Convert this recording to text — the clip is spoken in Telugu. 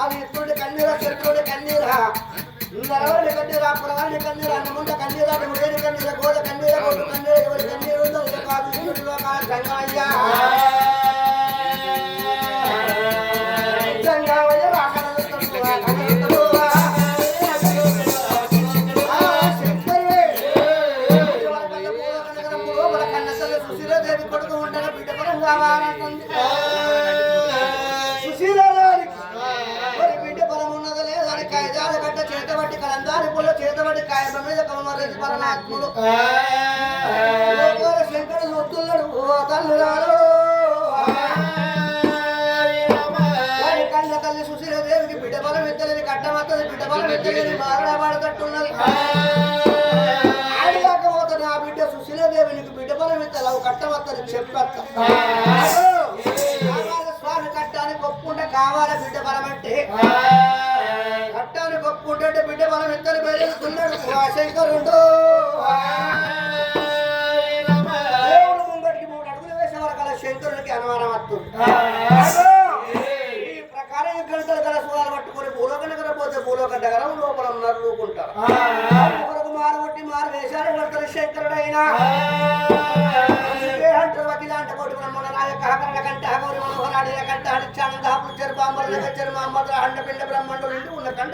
అది ఇస్తుడి కన్నీరా చెట్టుడి కన్నీరా నరవడి కన్నీరా పురవాడి కన్నీరా అన్నముండ కన్నీరా మురేడి కన్నీరా గోడ కన్నీరా గోడు కన్నీరా ఎవరి కన్నీరు ఉందో కాదు ఇస్తుడిలో కాదు సంగమయ్యా సంగమయ్య సుశీలాదేవి కొడుకు ఉండగా బిడ్డ పరంగా చేతబట్టి కలందారి పుల్ల చేతబట్టి కాయల మీద కమరేసి పరమాత్ముడు శంకరుడు వస్తున్నాడు తల్లురాడు కన్న తల్లి సుశీలదేవికి బిడ్డ బలం ఎత్తలేని కట్టమత్తది బిడ్డ బలం ఎత్తలేని మారడబడతట్టున్నది ఆడిదాకపోతుంది ఆ బిడ్డ సుశీలదేవి నీకు బిడ్డ బలం ఎత్తలేవు కట్టమత్తది చెప్పత్త స్వామి కట్టాన్ని ఒప్పుకుంటే కావాలి బిడ్డ బలం అంటే కట్టాన్ని ఒప్పుకుంటే బిడ్డ బలం ఎత్తని బయలుతున్నాడు శంకరుడు దేవుడు ముంగటికి 3 అడుగులు వేసే వరకు శంకరుడికి అనుమానం వస్తుంది ఈ ప్రకారం గంటలు గల సూరాలు పట్టుకొని భూలోకం దగ్గర పోతే భూలోకం దగ్గర లోపల నరుకుంటారు మారు కొట్టి మారు వేశాడు పడతారు శంకరుడు అయినా వకీలాంట కోటి బ్రహ్మణ నాయక హకరణ కంట హగౌరి మనోహరాడి కంట హరిచానంద పుచ్చర్ బాంబర్ నగచర్ మహమ్మద్ అండ పిండ బ్రహ్మండు ఉన్న కంట